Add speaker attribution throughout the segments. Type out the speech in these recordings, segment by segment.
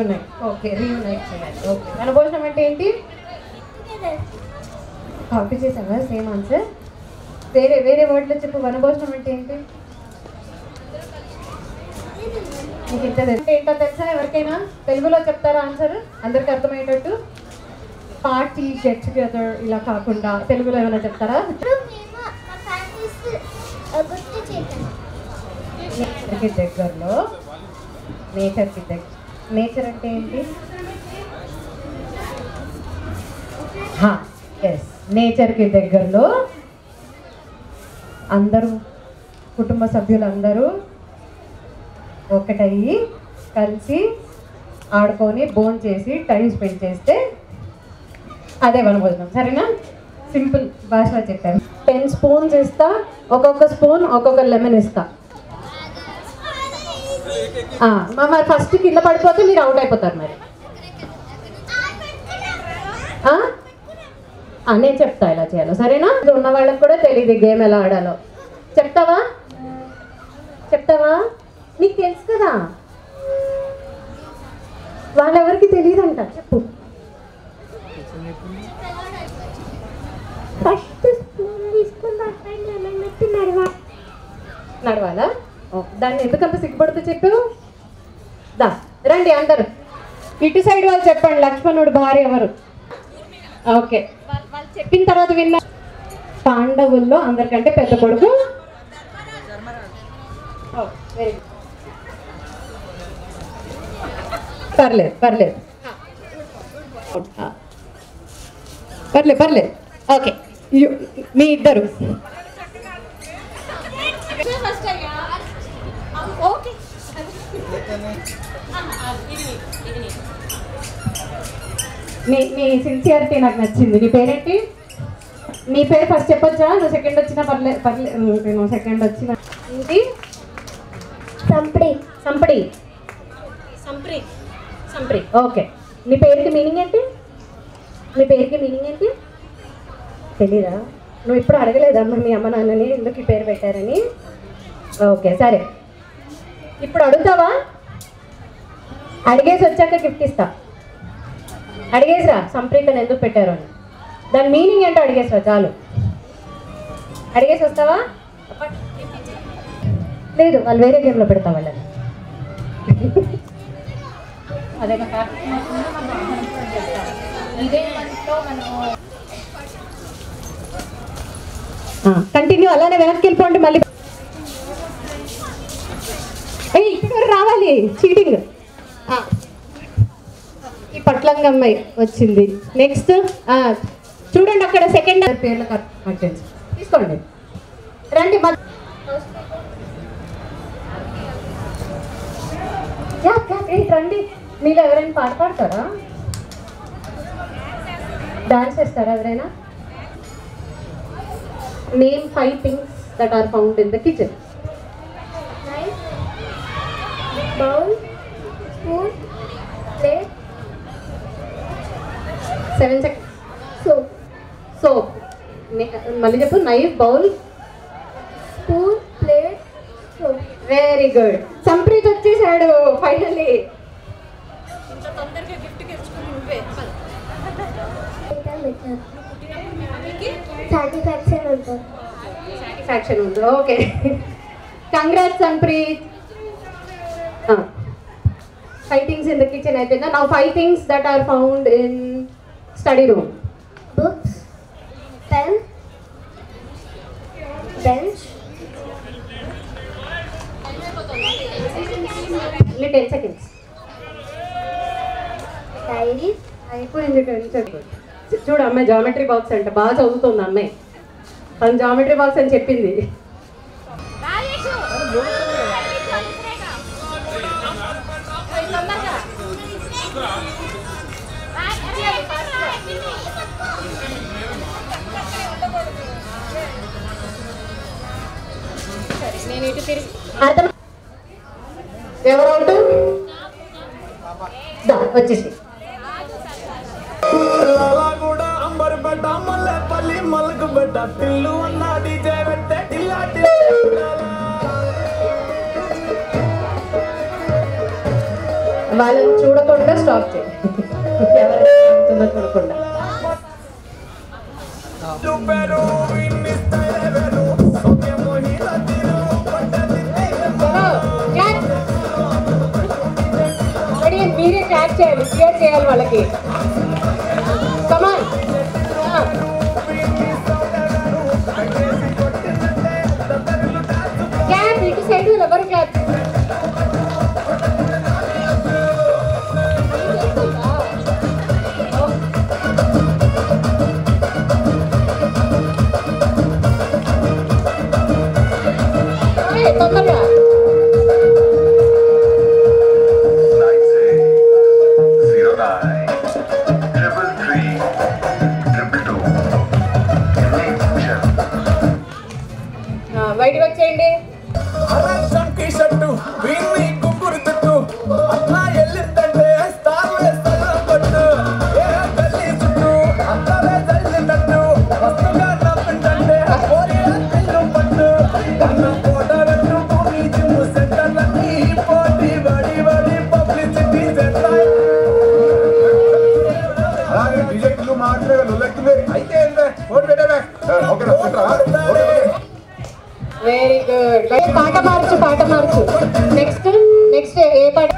Speaker 1: Reunite. Okay, reunite చేయాలి. Okay, వనభోజనం అంటే ఏంటి? కాపీ చేసావా? Same answer. వేరే వేరే వర్డ్లో చెప్పు. వనభోజనం అంటే ఏంటి? నీకు ఇంత అంటే ఏంటో తెలుసా? ఎవరికైనా తెలుగులో చెప్తారా ఆన్సర్ అందరికి అర్థమయ్యేటట్టు? పార్టీ, గెట్ టుగెదర్ ఇలా కాకుండా తెలుగులో ఏమైనా చెప్తారా? నేచర్కి దగ్గరలో. నేచర్ అంటే ఏంటి? ఎస్, నేచర్కి దగ్గరలో అందరూ కుటుంబ సభ్యులందరూ ఒకటయ్యి కలిసి ఆడుకొని భోజనం చేసి టైం స్పెండ్ చేస్తే అదే వనభోజనం. సరేనా? సింపుల్ భాషలో చెప్పాను. 10 స్పూన్స్ ఇస్తా, ఒక్కొక్క స్పూన్ ఒక్కొక్క లెమన్ ఇస్తా. మరి ఫస్ట్ కింద పడిపోతే మీరు అవుట్ అయిపోతారు. మరి నేను చెప్తా ఎలా చేయాలో. సరేనా? ఉన్న వాళ్ళకి కూడా తెలియదు గేమ్ ఎలా ఆడాలో. చెప్తావా? నీకు తెలుసు కదా, వాళ్ళెవరికి తెలియదంట. చెప్పు. ఫస్ట్ స్పూన్ తీసుకుని నడవాలా? దాన్ని ఎందుకంత సిగ్గుపడుతూ చెప్పు. రండి అందరు ఇటు సైడ్ వాళ్ళు చెప్పండి. లక్ష్మణుడు భార్య ఎవరు? ఓకే, వాళ్ళు చెప్పిన తర్వాత విన్నా. పాండవుల్లో అందరికంటే పెద్ద కొడుకు. Very good. పర్లేదు. ఓకే, మీ ఇద్దరు మీ సిన్సియారిటీ నాకు నచ్చింది. నీ పేరేంటి? నీ పేరు ఫస్ట్ చెప్పొచ్చా? నువ్వు సెకండ్ వచ్చినా పర్లేదు. నువ్వు సెకండ్ వచ్చిన ఏంటి? సంప్రీ. ఓకే, నీ పేరుకి మీనింగ్ ఏంటి? తెలీదా? నువ్వు ఇప్పుడు అడగలేదమ్మా మీ అమ్మ నాన్నని ఎందుకు ఈ పేరు పెట్టారని? ఓకే, సరే. ఇప్పుడు అడుగుతావా? అడిగేసి వచ్చాక గిఫ్ట్ ఇస్తా. అడిగేసిరా సంప్రీతని ఎందుకు పెట్టారు అని. దాని మీనింగ్ ఏంటో అడిగేసిరా చాలు. అడిగేసి వస్తావా? లేదు, వాళ్ళు వేరే గేమ్లో పెడతా వాళ్ళని. అదే కంటిన్యూ అలానే వెనక్కి వెళ్ళిపోండి. మళ్ళీ ఇక్కడ రావాలి. చీటింగ్. ఈ పట్లంగా అమ్మాయి వచ్చింది. నెక్స్ట్ చూడండి అక్కడ సెకండ్ పేర్ల తీసుకోండి. రండి రండి. మీరు ఎవరైనా పాట పాడతారా? డాన్స్ చేస్తారా ఎవరైనా? Name 5 things that are found in the kitchen.
Speaker 2: Knife, bowl, spoon, plate.
Speaker 1: 7 seconds.
Speaker 2: Soap.
Speaker 1: మళ్ళీ చెప్పు. Knife, bowl,
Speaker 2: spoon, plate, soap.
Speaker 1: Very good. Sampreeth వచ్చేసాడు ఫైనల్లీ. ఇంత తొందరగా గిఫ్ట్ గెలుచుకుని నువ్వే సాటిస్ఫాక్షన్ ఉంది. Okay, congrats Sampreeth. 5 things in the kitchen అయిపోయిందా? Now 5 things that are found in study room.
Speaker 2: Books, pen, bench,
Speaker 1: only 10 seconds.
Speaker 2: diary.
Speaker 1: అయిపోయింది 10 seconds. చూడు అమ్మాయి geometry box అంట బాగా చదువుతుంది అమ్మాయి. తను జామెట్రీ బాక్స్ అని చెప్పింది. అర్థం ఎవరవుట్? వచ్చేసి వాళ్ళని చూడకుండా స్టాప్ చేయండి. ఎవరైతే అవుతుందో చూడకుండా. మీరే క్లాప్ చేయాలి, క్లియర్ చేయాలి వాళ్ళకి. కమాన్. క్లాప్ ఇటు సైడ్ ఎవరు క్లాప్. తొందరగా బయటకు వచ్చేయండి. Very good. పాట మార్చు, పాట మార్చు. నెక్స్ట్ నెక్స్ట్ ఏ పాట?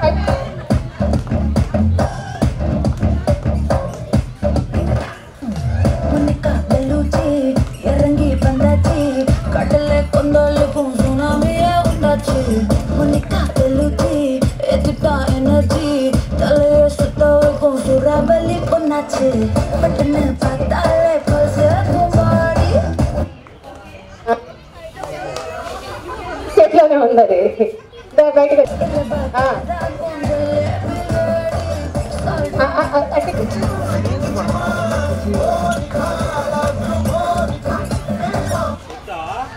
Speaker 3: ఎరంగి పందాచి కడలే కొండలు సునామీయే ఉండాచి మునికా తెలుచి ఎదుట ఎనర్జీ తలే సుతవ సురాబలి పొన్నాచి పట్టనే పతాలే పల్సే తుమాడి
Speaker 1: చెట్లోనే ఉన్నది. బయటకు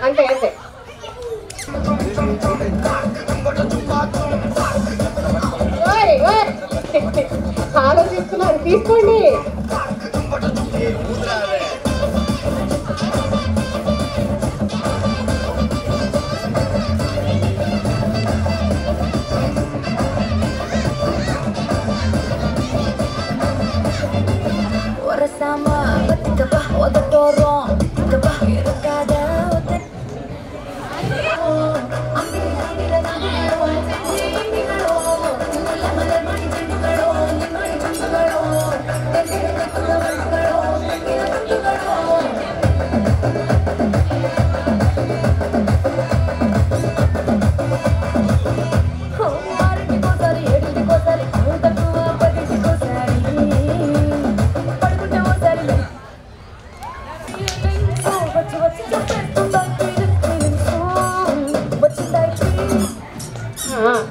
Speaker 1: అంతే అంతే. ఆలోచిస్తున్నారు, తీసుకోండి.
Speaker 3: Sama ketika bahwa dorong ketika irkada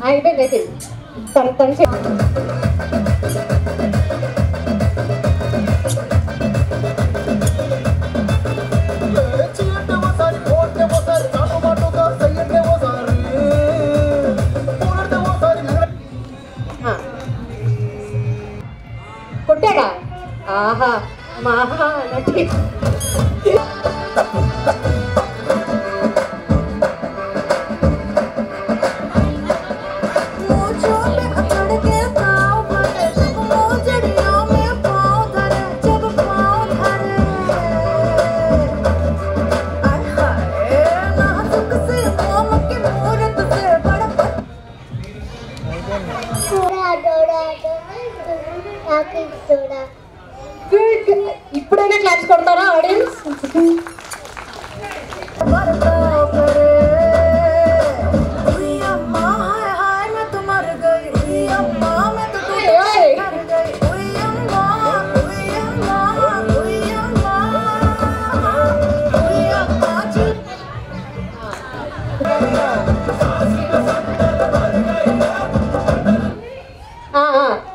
Speaker 1: అయిపోయింది అయిపోయింది. తను తను కొట్టాడా? ఆహా మహా నటి. ఇప్పుడైనా క్లాస్ కొడతారా ఆడియన్స్?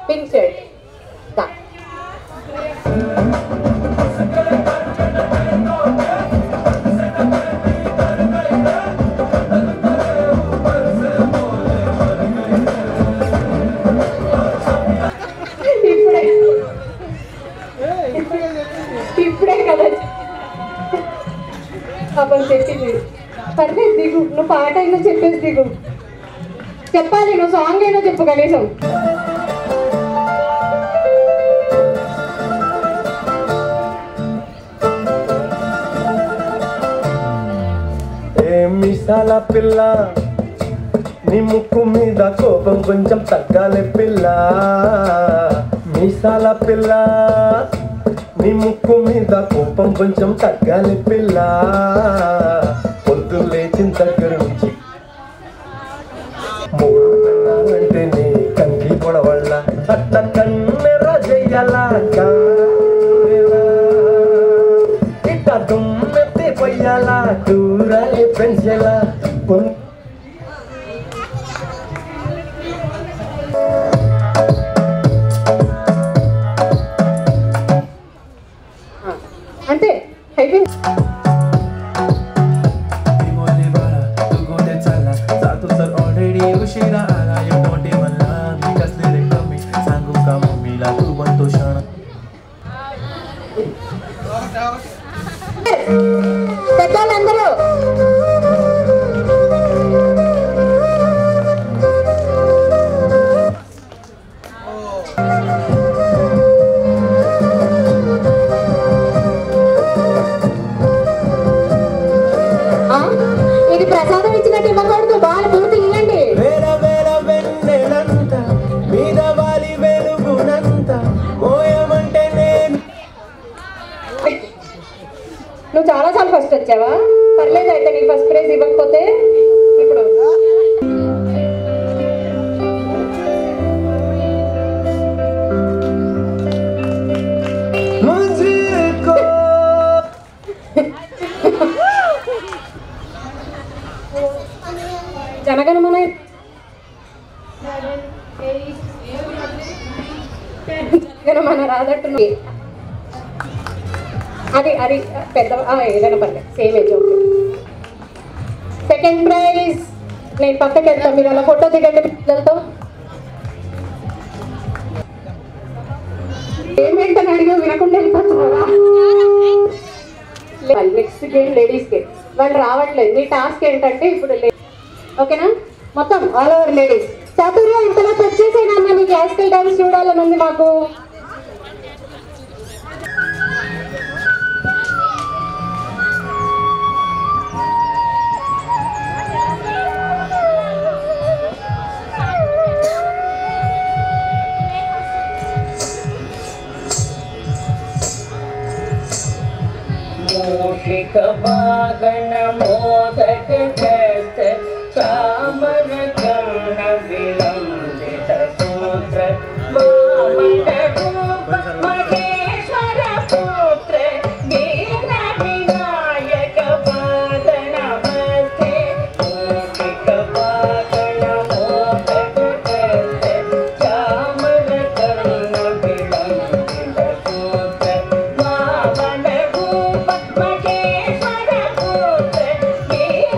Speaker 1: పింక్ షర్ట్ ఇప్పుడే కదా పాపం చెప్పింది. పర్లేదు దిగు, నువ్వు పాట అయినా చెప్పేసి దిగు. చెప్పాలి, నువ్వు సాంగ్ అయినా చెప్పు కనీసం.
Speaker 4: మిసాల పిల్ల నీ ముక్కు మీద కోపం కొంచెం తగ్గాలి పిల్ల మిసాల పిల్ల నీ ముక్కు మీద కోపం కొంచెం తగ్గాలి పిల్ల పొద్దు లేచిన దగ్గర నుంచి మూడు అంటే నీ కంకి పొడవళ్ళ అట్ట కన్నెర చెయ్యాలా ఇట్ట దుమ్మెత్తి పొయ్యాలా దూరాలి పెంచేలా
Speaker 1: అంతే అయిపోయింది. పెద్దవాళ్ళందరూ ఇది ప్రసాదం ఇచ్చినట్టు ఇవ్వకూడదు, బాగా పూర్తి ఇవ్వండి.
Speaker 4: వేల వేల వెన్నెలంత మీద వాలి వెలుగునంత మోయమంటే నేను.
Speaker 1: నువ్వు చాలాసార్లు ఫస్ట్ వచ్చావా? పర్లేదు, అయితే నీకు ఫస్ట్ ప్రైజ్ ఇవ్వకపోతే ఇప్పుడు జనగణమన జనగణమన రాదట్టు అది అది పెద్ద ఏదైనా పర్లేదు, same age. Okay, second prize. నేను పక్కకి వెళ్తాను, మీరు అలా ఫోటో దిగండి పిల్లలతో. ఏమేంటని అడిగా వినకుండా వెళ్ళిపోతున్నారా? Next game ladies game. వాళ్ళు రావట్లేదు. నీ టాస్క్ ఏంటంటే ఇప్పుడు ఓకేనా, మొత్తం ఆల్ ఓవర్ లేడీస్. చాతుర్య ఇంతలో వచ్చేసేనా? మీ క్లాసికల్ డాన్స్ చూడాలని ఉంది మాకు.
Speaker 5: మూషిక వాగణ మోదక చేత చామర గణ విలంబిత సూత్ర వామన రూప మహేశ్వర పుత్ర వీర వినాయక పాద నమస్తే. మూషిక వాగణ మోదక చేత చామర గణ విలంబిత సూత్ర వామన రూప మహేశ్వర పుత్ర వీర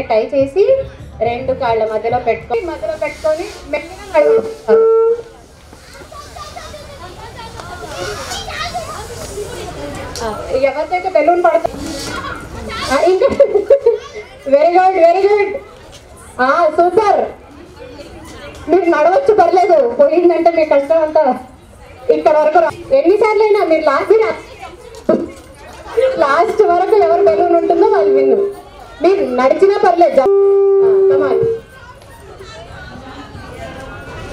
Speaker 1: ఇలానే టై చేసి 2 కాళ్ళ మధ్యలో పెట్టుకొని మెల్లగా నడిపిస్తారు. ఎవరికైతే బెలూన్ పడుతుంది ఇంకా వెరీ గుడ్ సూపర్. మీరు నడవచ్చు, పర్లేదు, పోయిందంటే మీ కష్టం అంతా ఇక్కడ వరకు. ఎన్నిసార్లు అయినా మీరు లాస్ట్ వరకు ఎవరు బెలూన్ ఉంటుందో వాళ్ళు విన్ను. మీరు నడిచినా పర్లేదు.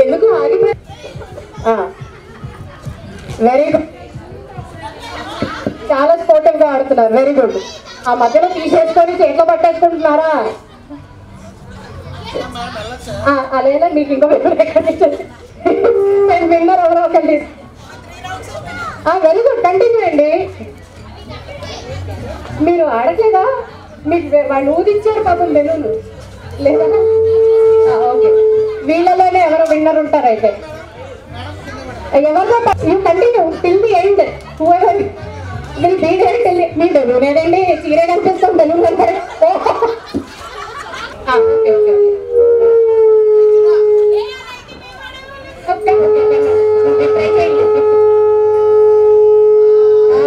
Speaker 1: ఎందుకు ఆగిపోయి? వెరీ గుడ్, చాలా స్పోర్టివ్ గా ఆడుతున్నారు. Very good. ఆ మధ్యలో తీసేసుకొని చేతిలో పట్టేసుకుంటున్నారా? అదేనా మీకు ఇంకో నేను విన్నర్ ఎవరో ఒకటి. వెరీ గుడ్, కంటిన్యూ అండి. మీరు ఆడట్లేదా? మీకు వాళ్ళు ఊదిచ్చారు పాపం బెలూన్ లేదా? ఓకే, వీళ్ళలోనే ఎవరో విన్నర్ ఉంటారు. అయితే ఎవరిలో you continue till the end. మీరు బీడేంటి మీ బెలూన్ ఏదండి? చీర కనిపిస్తాం, బెలూన్ కనపడే. ఓకే ఓకే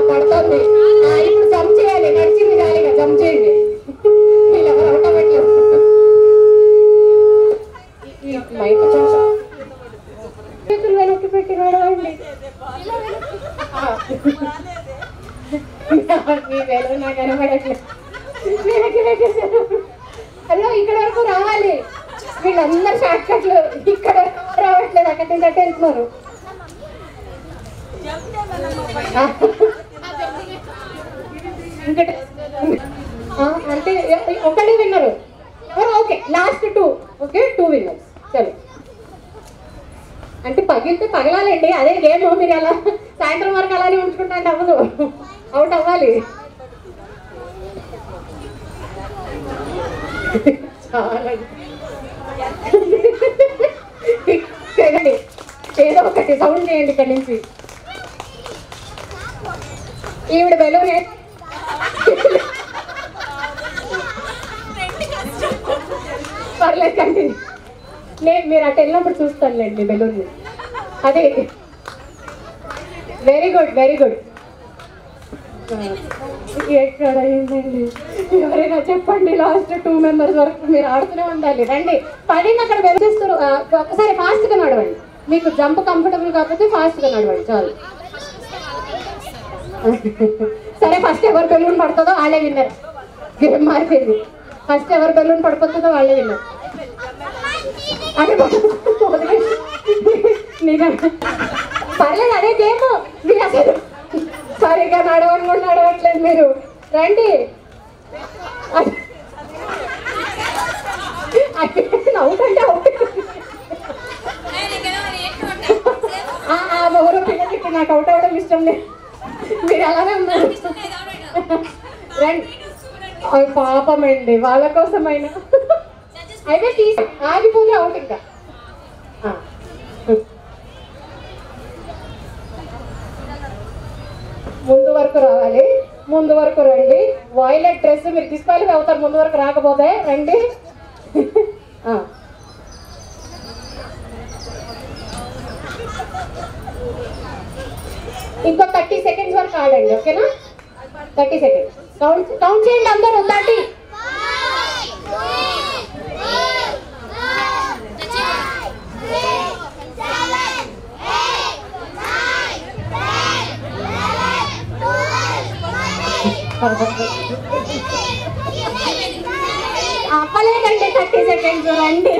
Speaker 1: పడుతుంది. ఇప్పుడు జంప్ చేయాలి, నడిచింది జాలీగా జంప్ చేయండి. వీళ్ళెవరు అవుట్ అవ్వట్లేదు. చేతులు వెనక్కి పెట్టి నడవండి. మీ వేలు నాకు కనబడట్లేదు. వెనక్కి పెట్టేసారు. హలో, ఇక్కడ వరకు రావాలి. వీళ్ళందరూ షార్ట్ కట్లు ఇక్కడ రావట్లేదు, అక్కడ నుంచి వెళ్తున్నారు. అంటే ఒకటి winner. Okay, last 2. Okay, 2 winners. చలో, అంటే పగిలితే పగలాలండి, అదే గేమ్. మీరు అలా సాయంత్రం వరకు అలానే ఉంచుకుంటా అంటే అవ్వదు, అవుట్ అవ్వాలి. చాలా ఏదో ఒకటి సౌండ్ చేయండి ఇక్కడి నుంచి. ఈవిడ బెలూన్ పర్లేదు, కంటిన్యూ. లేదు, మీరు అటు వెళ్ళినప్పుడు చూస్తానులేండి బెలూన్. అదే, వెరీ గుడ్ వెరీ గుడ్. ఎక్కడ అయిందండి? ఎవరైనా చెప్పండి. లాస్ట్ 2 మెంబర్స్ వరకు మీరు ఆడుతూనే ఉండాలి. రండి, పడింది అక్కడ వెళ్ళేస్తారు. ఒకసారి ఫాస్ట్గా నడవండి. మీకు జంప్ కంఫర్టబుల్ కాకపోతే ఫాస్ట్గా నడవండి చాలు. సరే, ఫస్ట్ ఎవరు బెలూన్ పడుతుందో వాళ్ళే విన్నర్. గేమ్ మారిపోయింది. ఫస్ట్ ఎవరు బెలూన్ పడిపోతుందో వాళ్ళే విన్నర్. అదే పర్లేదు, అదే గేమ్. మీరు అసలు సరిగా నడవని కూడా నడవట్లేదు మీరు. రండి, అవుట్ అంటే అవుట్. ఎవరో పిల్లలకి నాకు అవుట్ అవ్వడం ఇష్టం లేదు. మీరు అలానే ఉన్నారు. రండి, పాపమండి, వాళ్ళ కోసమైనా అయితే ఆగిపోతే అవుట్. ఇంకా ముందు వరకు రావాలి. ముందు వరకు రండి. వాయిలెట్ డ్రెస్ మీరు డిస్క్వాలిఫై అవుతారు ముందు వరకు రాకపోతే. రండి. ఇంకో 30 సెకండ్స్ వరకు ఆడండి. ఓకేనా? 30 సెకండ్స్ కౌంట్ చేయండి అందరూ. 30. అప్పలేదండి, 30 సెకండ్స్. రండి.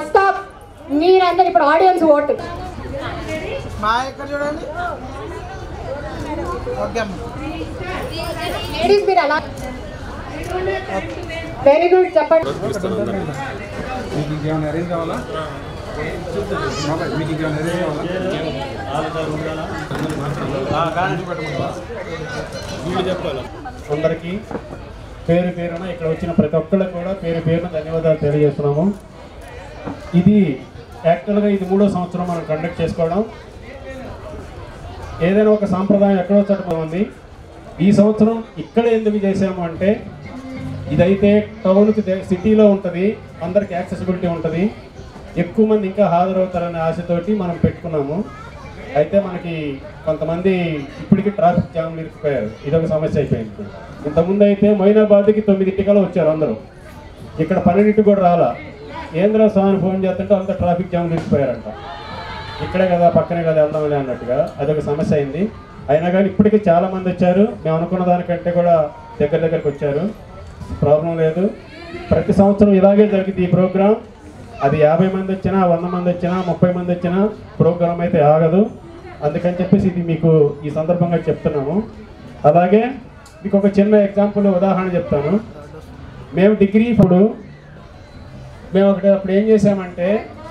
Speaker 1: స్టాప్. మీరందరూ ఇప్పుడు ఆడియన్స్ ఓటు. లేడీస్ మీరు అలా. వెరీ గుడ్, చెప్పండి.
Speaker 6: అందరికీ పేరు పేరున ఇక్కడ వచ్చిన ప్రతి ఒక్కరికి కూడా పేరు పేరున ధన్యవాదాలు తెలియజేస్తున్నాము. ఇది యాక్చువల్గా ఇది 3వ సంవత్సరం మనం కండక్ట్ చేసుకోవడం. ఏదైనా ఒక సాంప్రదాయం ఎక్కడో చోట ఉంది. ఈ సంవత్సరం ఇక్కడ ఎందుకు చేసాము అంటే ఇదైతే టౌన్కి సిటీలో ఉంటుంది, అందరికి యాక్సెసిబిలిటీ ఉంటుంది, ఎక్కువ మంది ఇంకా హాజరవుతారనే ఆశతోటి మనం పెట్టుకున్నాము. అయితే మనకి కొంతమంది ఇప్పటికీ ట్రాఫిక్ జామ్లు ఇరుక్కుపోయారు, ఇదొక సమస్య అయిపోయింది. ఇంతకుముందు అయితే మొయినాబాద్కి 9:00 వచ్చారు అందరూ, ఇక్కడ 12 కూడా రాలా. ఏంద్ర స్వామి ఫోన్ చేస్తుంటే అంత ట్రాఫిక్ జామ్లు ఇరుక్కుపోయారంట. ఇక్కడే కదా పక్కనే కదా వెళ్దాంలే అన్నట్టుగా అదొక సమస్య అయింది. అయినా కానీ ఇప్పటికీ చాలామంది వచ్చారు, మేము అనుకున్న దానికంటే కూడా దగ్గరికి వచ్చారు, ప్రాబ్లం లేదు. ప్రతి సంవత్సరం ఇలాగే జరిగింది ఈ ప్రోగ్రాం. అది 50 మంది వచ్చినా, 100 మంది వచ్చినా, 30 మంది వచ్చినా ప్రోగ్రాం అయితే ఆగదు. అందుకని చెప్పేసి ఇది మీకు ఈ సందర్భంగా చెప్తున్నాము. అలాగే మీకు ఒక చిన్న ఎగ్జాంపుల్ ఉదాహరణ చెప్తాను. మేము డిగ్రీ ఇప్పుడు అప్పుడు ఏం చేసామంటే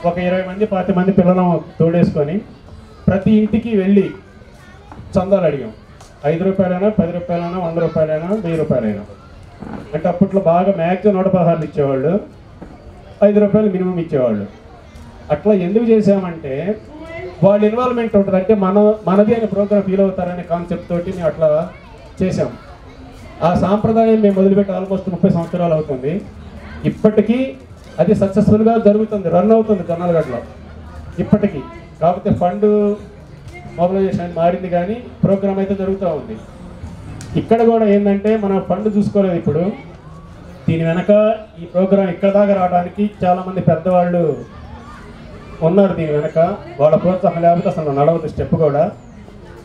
Speaker 6: ఒక 20 మంది 40 మంది పిల్లలను తోడేసుకొని ప్రతి ఇంటికి వెళ్ళి చందాలు అడిగాం. 5 రూపాయలైనా, 10 రూపాయలైనా, 100 రూపాయలైనా, 1000 రూపాయలైనా. అంటే అప్పట్లో బాగా మ్యాక్సిమం 116 ఇచ్చేవాళ్ళు, 5 రూపాయలు మినిమం ఇచ్చేవాళ్ళు. అట్లా ఎందుకు చేసామంటే వాళ్ళ ఇన్వాల్వ్మెంట్ ఉంటుంది, అంటే మనది అనే ప్రోగ్రామ్ ఫీల్ అవుతారనే కాన్సెప్ట్ తోటి మేము అట్లా చేసాం. ఆ సాంప్రదాయం మేము మొదలుపెట్టి ఆల్మోస్ట్ 30 సంవత్సరాలు అవుతుంది. ఇప్పటికీ అది సక్సెస్ఫుల్గా జరుగుతుంది, రన్ అవుతుంది జొన్నలగడ్డలో ఇప్పటికీ. కాకపోతే ఫండ్ మొబిలైజేషన్ మారింది కానీ ప్రోగ్రామ్ అయితే జరుగుతూ ఉంది. ఇక్కడ కూడా ఏంటంటే మనం ఫండ్ చూసుకోలేదు. ఇప్పుడు దీని వెనక ఈ ప్రోగ్రాం ఇక్కడ దాకా రావడానికి చాలామంది పెద్దవాళ్ళు ఉన్నారు దీని వెనక. వాళ్ళ ప్రోత్సాహం లేకపోతే అసలు నడవదు స్టెప్ కూడా.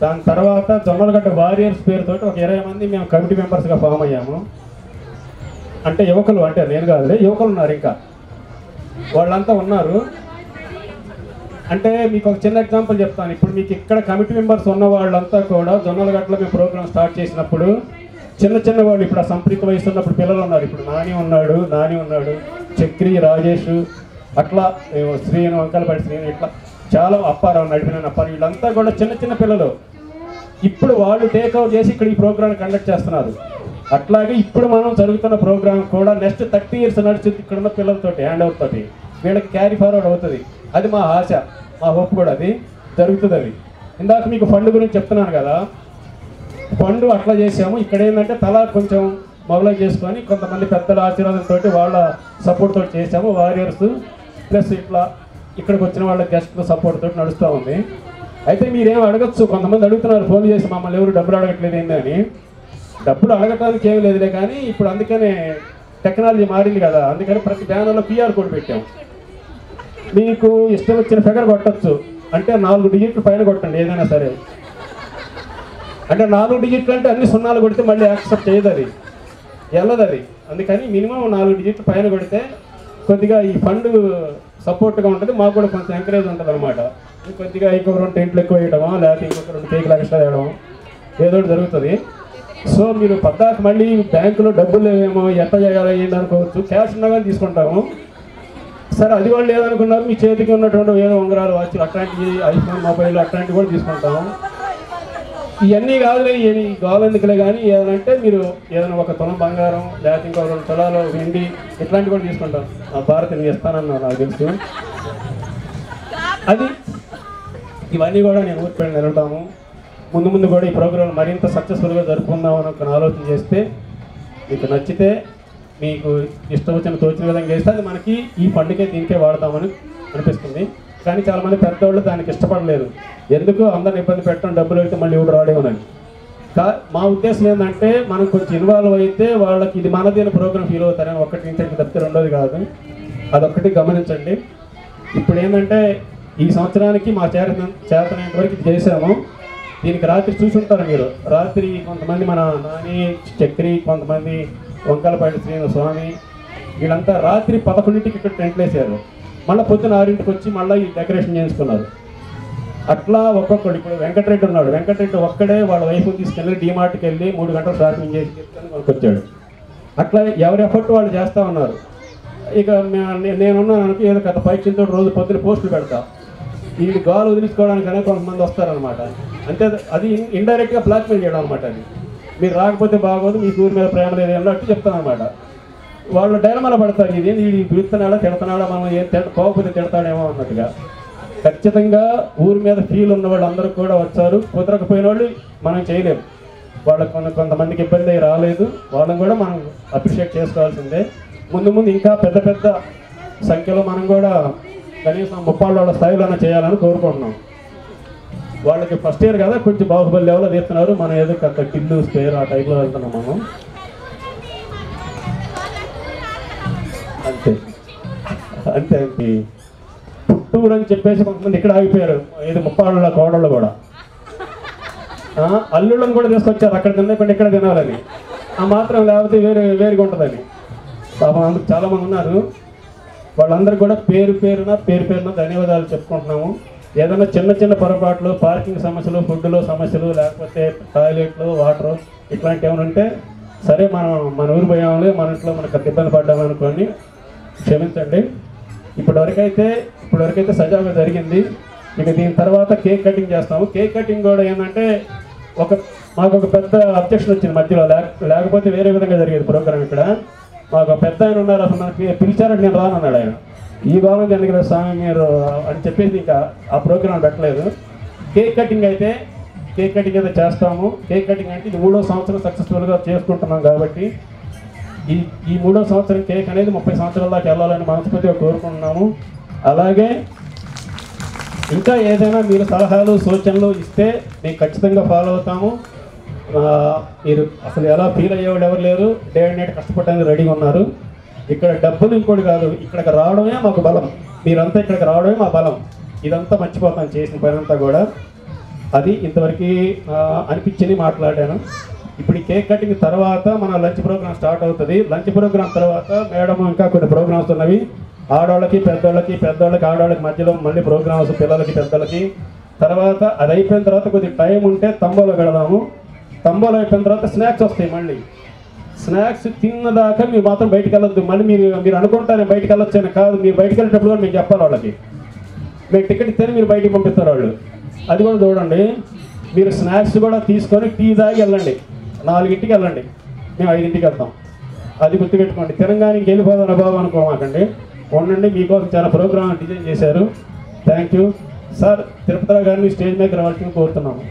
Speaker 6: దాని తర్వాత జొన్నలగడ్డ వారియర్స్ పేరుతో ఒక 20 మంది మేము కమిటీ మెంబర్స్గా ఫామ్ అయ్యాము. అంటే యువకులు, అంటే నేను కాదులే, యువకులు ఉన్నారు, ఇంకా వాళ్ళంతా ఉన్నారు. అంటే మీకు ఒక చిన్న ఎగ్జాంపుల్ చెప్తాను. ఇప్పుడు మీకు ఇక్కడ కమిటీ మెంబర్స్ ఉన్న వాళ్ళంతా కూడా జొన్నలగడ్డలో మేము ప్రోగ్రామ్ స్టార్ట్ చేసినప్పుడు చిన్న వాళ్ళు, ఇప్పుడు ఆ సంప్రీత వయసు ఉన్నప్పుడు పిల్లలు ఉన్నారు. ఇప్పుడు నాని ఉన్నాడు, చక్రి, రాజేష్, అట్లా శ్రీను, వంకలపాటి శ్రీను, ఇట్లా చాలా అప్పారావు, నడిపిన అప్పారావు, వీళ్ళంతా కూడా చిన్న పిల్లలు. ఇప్పుడు వాళ్ళు టేక్అవుట్ చేసి ఇక్కడ ఈ ప్రోగ్రామ్ కండక్ట్ చేస్తున్నారు. అట్లాగే ఇప్పుడు మనం జరుగుతున్న ప్రోగ్రామ్ కూడా నెక్స్ట్ 30 years నడుస్తుంది ఇక్కడున్న పిల్లలతో, హ్యాండ్ అవుట్ తోటి వీళ్ళకి క్యారీ ఫార్వర్డ్ అవుతుంది. అది మా ఆశ, మా హోప్ కూడా, అది జరుగుతుంది. అది ఇందాక మీకు ఫండ్ గురించి చెప్తున్నాను కదా, ఫండ్ అట్లా చేసాము. ఇక్కడ ఏంటంటే తలా కొంచెం మొబైలైజ్ చేసుకొని కొంతమంది పెద్దల ఆశీర్వాదంతో వాళ్ళ సపోర్ట్ తోటి చేసాము. వారియర్స్ ప్లస్ ఇట్లా ఇక్కడికి వచ్చిన వాళ్ళ గెస్ట్ల సపోర్ట్ తోటి నడుస్తూ ఉంది. అయితే మీరేం అడగచ్చు, కొంతమంది అడుగుతున్నారు ఫోన్ చేసి, మమ్మల్ని ఎవరు డబ్బులు అడగట్లేదు ఏందని. డబ్బులు అడగటానికి ఏం లేదులే కానీ ఇప్పుడు అందుకనే టెక్నాలజీ మారింది కదా, అందుకని ప్రతి బ్యానర్లో QR కోడ్ పెట్టాం. మీకు ఇష్టం వచ్చిన ఫిగర్ కొట్టచ్చు, అంటే 4 డిజిట్లు పైన కొట్టండి ఏదైనా సరే. అంటే 4 డిజిట్లు అంటే అన్ని 0 కొడితే మళ్ళీ యాక్సెప్ట్ చేయదు, అది వెళ్ళదు అది. అందుకని మినిమం 4 డిజిట్లు పైన కొడితే కొద్దిగా ఈ ఫండ్ సపోర్ట్గా ఉంటుంది, మాకు కూడా కొంచెం ఎంకరేజ్ ఉంటుంది అనమాట. కొద్దిగా ఇంకొక 2 టెంట్లు ఎక్కువ వేయడమో, లేకపోతే ఇంకొక 2 కేకులు ఎక్స్ట్రా వేయడమో ఏదో ఒకటి జరుగుతుంది. సో మీరు పద్దాక మళ్ళీ బ్యాంకులో డబ్బులు లేవేమో, ఎట్లా చేయాలి ఏంటి అనుకోవచ్చు. క్యాష్ ఉన్నా కానీ తీసుకుంటాము. సరే అది వాళ్ళు లేదనుకున్నారు, మీ చేతికి ఉన్నటువంటి ఏదో ఉంగరాలు, వాచ్లు, అట్లాంటివి, ఐఫోన్ మొబైల్ అట్లాంటివి కూడా తీసుకుంటాము. ఇవన్నీ కాదులే, ఇవన్నీ కావాలెందుకులే కానీ ఏదంటే మీరు ఏదైనా 1 తులం బంగారం, లేకపోతే ఇంకో 2 తులాలు వెండి ఇట్లాంటివి కూడా తీసుకుంటాం. భారత్ నేను ఇస్తానన్నా నాకు తెలుసు. అది ఇవన్నీ కూడా నేను ఊరిపై నిలబడతాము. ముందు కూడా ఈ ప్రోగ్రాం మరింత సక్సెస్ఫుల్గా జరుపుకుందామని ఒక ఆలోచన చేస్తే, మీకు నచ్చితే, మీకు ఇష్టం వచ్చిన తోచిన విధంగా చేస్తే అది మనకి ఈ ఫండ్కే దీనికే వాడతామని అనిపిస్తుంది. కానీ చాలామంది పెద్దవాళ్ళు దానికి ఇష్టపడలేదు. ఎందుకు అందరిని ఇబ్బంది పెట్టడం, డబ్బులు అయితే మళ్ళీ ఎవరు రాడేమోనని. మా ఉద్దేశం ఏంటంటే మనం కొంచెం ఇన్వాల్వ్ అయితే వాళ్ళకి ఇది మనది అని ప్రోగ్రామ్ ఫీల్ అవుతారని ఒకటి నుంచి తప్పితే రెండోది కాదు, అదొక్కటి గమనించండి. ఇప్పుడు ఏంటంటే ఈ సంవత్సరానికి మా చేతనైనంత వరకు ఇది చేసాము. దీనికి రాత్రి చూసుంటారు మీరు. రాత్రి కొంతమంది మన నాని, చక్రి, కొంతమంది వంకలపాటి శ్రీను స్వామి, వీళ్ళంతా రాత్రి 11ంటికి ఇక్కడ టెంట్లు వేసారు. మళ్ళీ పొద్దున 6ంటికి వచ్చి మళ్ళీ ఈ డెకరేషన్ చేసుకున్నారు. అట్లా ఒక్కొక్కడు, ఇప్పుడు వెంకటరెడ్డి ఉన్నాడు, వెంకటరెడ్డి ఒక్కడే వాళ్ళ వైఫ్ తీసుకెళ్ళి డీమార్ట్కి వెళ్ళి 3 గంటలు షాపింగ్ చేసి వచ్చాడు. అట్లా ఎవరి ఎఫర్ట్ వాళ్ళు చేస్తూ ఉన్నారు. ఇక నేనున్నాను అనుకో, ఏదో కథ పైచింతో రోజు పొద్దున పోస్టులు పెడతా, ఈ గాలు వదిలించుకోవడానికనే కొంతమంది వస్తారనమాట. అంటే అది ఇండైరెక్ట్గా బ్లాక్మెయిల్ చేయడం అనమాట. అది మీరు రాకపోతే బాగోదు, మీ ఊరి మీద ప్రేమ లేదు అన్నట్టు చెప్తాను అనమాట. వాళ్ళు డైలమాలో పడతారు, ఇదేంటి వీడు పిలుస్తున్నాడా తిడుతున్నాడా, మనం ఏం కోపది తిడతాడేమో అన్నట్టుగా. ఖచ్చితంగా ఊరి మీద ఫీల్ ఉన్న వాళ్ళు అందరూ కూడా వచ్చారు. కుదరకపోయిన వాళ్ళు మనం చేయలేము, వాళ్ళకి కొంతమందికి ఇబ్బంది అయి రాలేదు, వాళ్ళని కూడా మనం అప్రిషియేట్ చేసుకోవాల్సిందే. ముందు ముందు ఇంకా పెద్ద పెద్ద సంఖ్యలో మనం కూడా కనీసం 30 వాళ్ళ స్థాయిలోనే చేయాలని కోరుకుంటున్నాం. వాళ్ళకి ఫస్ట్ ఇయర్ కదా, కొంచెం బాహుబలి లెవెల్లో తీస్తున్నారు, మనం ఏదో కొంత కిల్లు స్పేర్ ఆ టైప్లో వెళ్తున్నాం మనం. అంతే అంతే అంతే. పుట్టూరు అని చెప్పేసి కొంతమంది ఇక్కడ ఆగిపోయారు, ఇది 30 వాళ్ళ కోడళ్ళు కూడా అల్లుళ్ళని కూడా తీసుకొచ్చారు, అక్కడ తినకుండా ఇక్కడ తినాలని. ఆ మాత్రం లేకపోతే వేరుగా ఉంటుందని. పాపం చాలామంది ఉన్నారు, వాళ్ళందరూ కూడా పేరు పేరున ధన్యవాదాలు చెప్పుకుంటున్నాము. ఏదైనా చిన్న చిన్న పొరపాట్లు, పార్కింగ్ సమస్యలు, ఫుడ్లో సమస్యలు, లేకపోతే టాయిలెట్లు, వాటరు ఇట్లాంటివి ఏమైనా ఉంటే సరే, మన ఊరు పోయాము, మన ఇంట్లో మనకు ఇబ్బంది పడ్డామనుకోండి, క్షమించండి. ఇప్పటివరకైతే సజావుగా జరిగింది. ఇక దీని తర్వాత కేక్ కటింగ్ చేస్తాము. కేక్ కటింగ్ కూడా ఏంటంటే మాకు ఒక పెద్ద అబ్జెక్షన్ వచ్చింది మధ్యలో, లేకపోతే వేరే విధంగా జరిగేది ప్రోగ్రామ్. ఇక్కడ మాకు ఒక పెద్ద ఆయన ఉన్నారు, అసలు మనకి పిలిచారంటే నేను రానన్నాడు ఆయన. ఈ భాగం ఎందుకు స్వామి మీరు అని చెప్పేసి ఇంకా ఆ ప్రోగ్రాం పెట్టలేదు. కేక్ కటింగ్ అయితే చేస్తాము. కేక్ కటింగ్ అంటే ఇది 3వ సంవత్సరం సక్సెస్ఫుల్గా చేసుకుంటున్నాం కాబట్టి ఈ 3వ సంవత్సరం కేక్ అనేది 30 సంవత్సరాల దాకా వెళ్ళాలని మనస్ఫూర్తిగా కోరుకుంటున్నాము. అలాగే ఇంకా ఏదైనా మీరు సలహాలు సూచనలు ఇస్తే మేము ఖచ్చితంగా ఫాలో అవుతాము. మీరు అసలు ఎలా ఫీల్ అయ్యేవాడు ఎవరు లేరు, డే అండ్ నైట్ కష్టపడడానికి రెడీగా ఉన్నారు. ఇక్కడ డబ్బులు ఇంకోటి కాదు, ఇక్కడికి రావడమే మాకు బలం. మీరంతా ఇక్కడికి రావడమే మా బలం. ఇదంతా మర్చిపోతాం చేసిన పని అంతా కూడా. అది ఇంతవరకు అనిపించింది, మాట్లాడాను. ఇప్పుడు ఈ కేక్ కటింగ్ తర్వాత మన లంచ్ ప్రోగ్రామ్ స్టార్ట్ అవుతుంది. లంచ్ ప్రోగ్రామ్ తర్వాత మేడం ఇంకా కొన్ని ప్రోగ్రామ్స్ ఉన్నవి, ఆడవాళ్ళకి పెద్దవాళ్ళకి ఆడవాళ్ళకి మధ్యలో మళ్ళీ ప్రోగ్రామ్స్, పిల్లలకి పెద్దలకి. తర్వాత అది అయిపోయిన తర్వాత కొద్దిగా టైం ఉంటే తంబోలో పెడదాము. తంబోలో అయిపోయిన తర్వాత స్నాక్స్ వస్తాయి. మళ్ళీ స్నాక్స్ తిన్నదాకా మీరు మాత్రం బయటికి వెళ్ళొద్దు. మళ్ళీ మీరు అనుకుంటారు బయటికి వెళ్ళొచ్చని, కాదు. మీరు బయటికి వెళ్ళేటప్పుడు కూడా మీకు చెప్పాలి వాళ్ళకి, మీకు టికెట్ ఇస్తేనే మీరు బయటికి పంపిస్తారు వాళ్ళు. అది కూడా చూడండి. మీరు స్నాక్స్ కూడా తీసుకొని టీ తాగి వెళ్ళండి. 4ంటికి వెళ్ళండి, మేము 5ంటికి వెళ్తాం. అది గుర్తుపెట్టుకోండి. తెలంగాణకి వెళ్ళిపోదాం బాబు అనుకోమాకండి, ఉండండి. మీకోసం చాలా ప్రోగ్రామ్ డిజైన్ చేశారు. Thank you sir. తిరుపతిరావు గారిని స్టేజ్ మీద రావాల్సింది కోరుతున్నాము.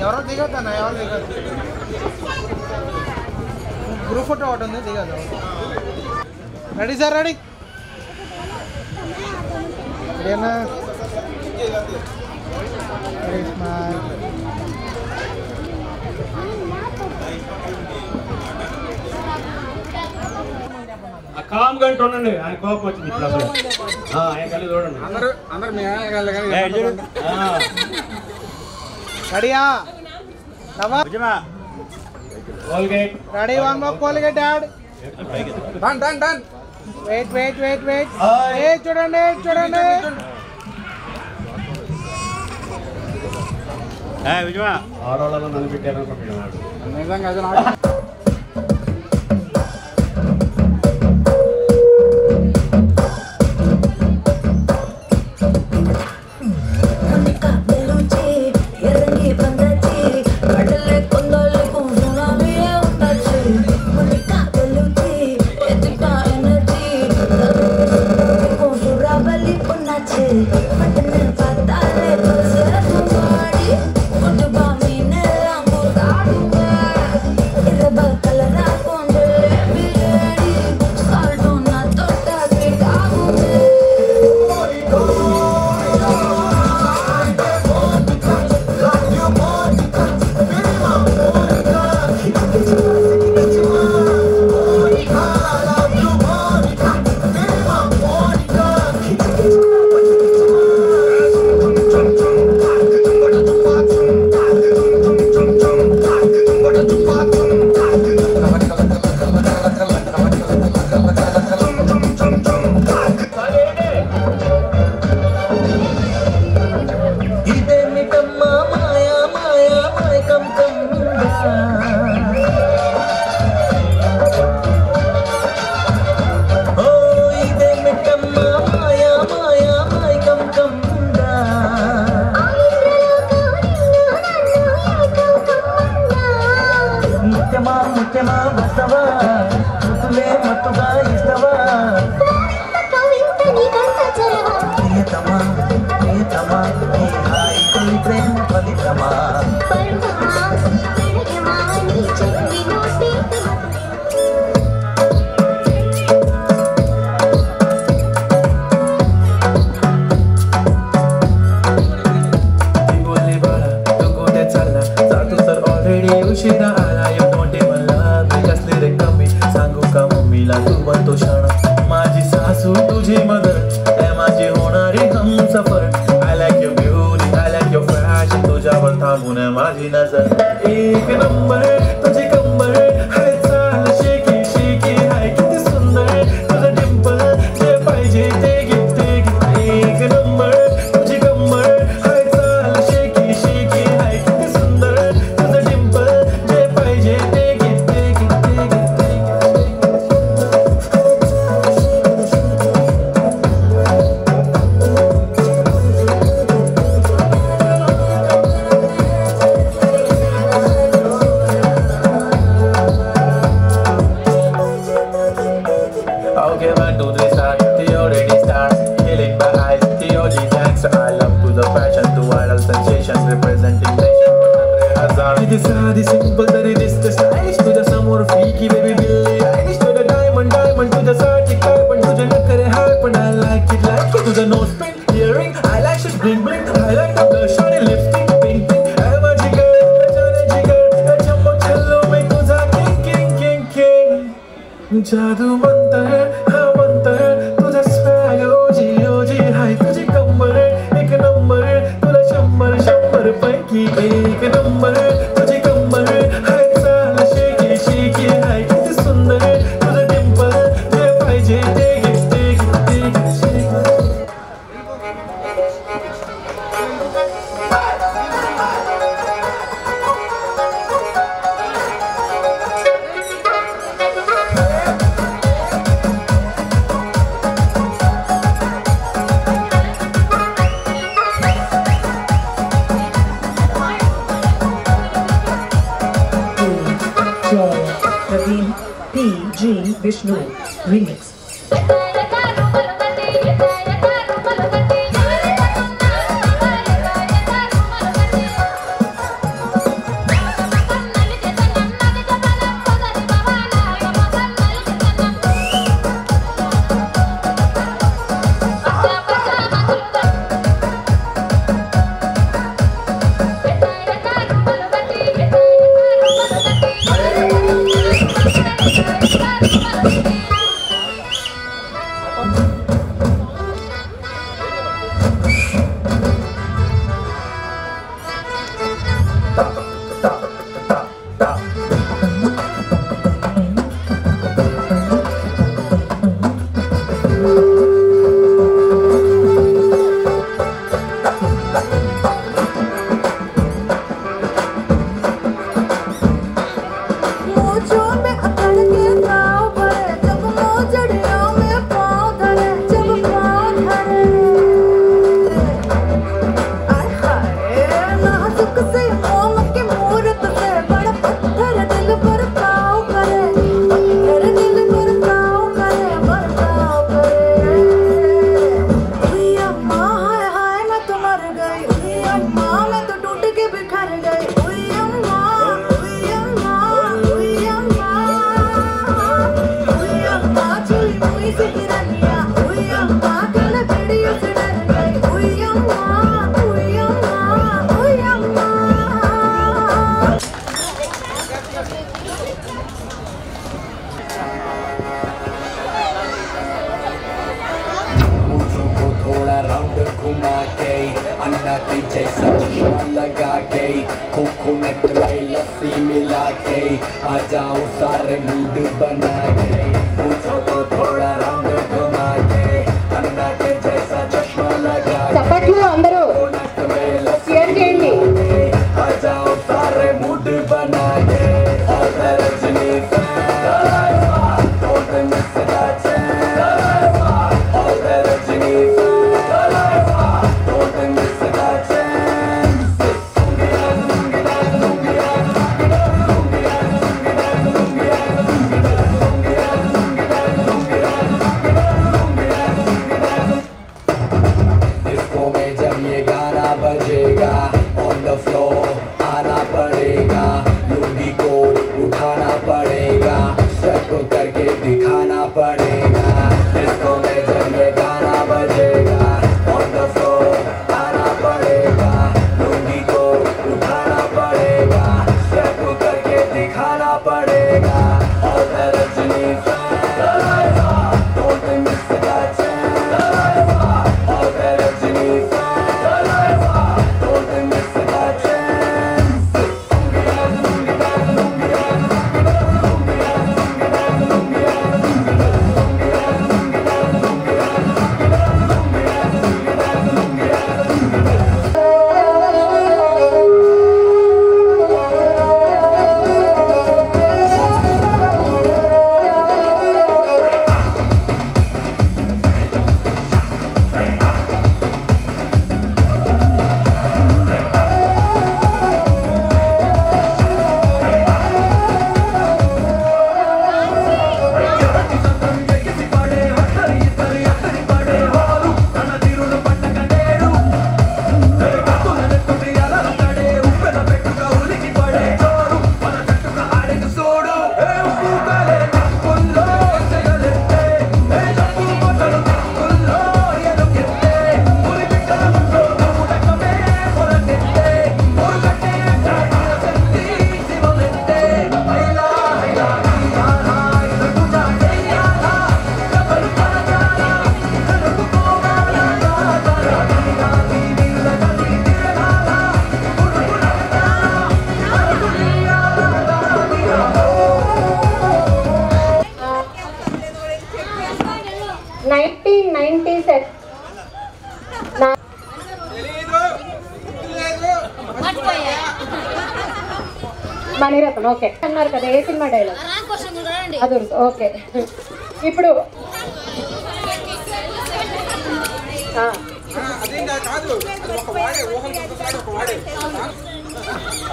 Speaker 7: ఎవరో దిగొద్దన్న, ఎవరు దిగదు. గ్రూప్ ఫోటో ఒకటి ఉంది, దిగదు. రెడీ సార్, రెడీ రెడీనా?
Speaker 6: కామ్ గంట ఉండండి, ఆయన కోపం వచ్చింది ఇప్పుడు అసలు. ఆయన కలిగి చూడండి
Speaker 7: అందరు రెడీయా? Ready, 1 more Colgate ad. Done. Wait. చూడండి.
Speaker 6: ఆడవాళ్ళలో నన్ను పెట్టారనుకుంటున్నాడు.
Speaker 3: It's
Speaker 8: ముత్యమా ముత్యమా వస్తవా ముతులే మత్తుగా ఇస్తవా ప్రియతమా ప్రియతమా ఈ హాయి తొలి ప్రేమ ఫలితమా उशिरा आला you don't even love me just let it come me सांगू का मम्मीला तू बनतो शाणा माझी सासू तुझी मदर ए माझी होणारी Humsafar I like your beauty I like your fashion तुझ्यावर थांबून माझी नजर एक नंबर तुझी कंबर हाय चाल शेकी शेकी हाय किती सुंदर तुझं डिंपल जे पाहिजे ते घे एक नंबर तुझी कंबर हाय चाल शेकी शेकी हाय किती सुंदर तुझं डिंपल जे पाहिजे ते घे Okay, 1, 2, 3, start. The already starts. Killing my eyes. The OG gangster. I love to the fashion, to viral sensation, representing nation. It is sad, it's simple, that it is the stylish. To the समोर freaky baby Billie Eilish. To the diamond, to the Saarthik carbon. To the nakare heart, but I like it. To the nose pin, earring, eyelashes, bling bling. I like the blush on your lipstick, pink pink. I'm a jigger, a jumbo cello, make तुझा king. जादू मंतर हा मंतर तुझा swag ओजी ओजी हाय तुझी कंबर एक number तुला 100 पैकी एक नंबर तुझी कंबर हाय चाल शेकी शेकी हाय किती सुंदर तुझं डिंपल जे पाहिजे ते घे
Speaker 9: Praveen P.G. Vishnu Remix.
Speaker 1: చప్పట్లు అందరూ షేర్ చేయండి. సెట్ మణిరత్నం ఓకే అన్నారు కదా ఏ సినిమా డైలాగ్ అది ఓకే ఇప్పుడు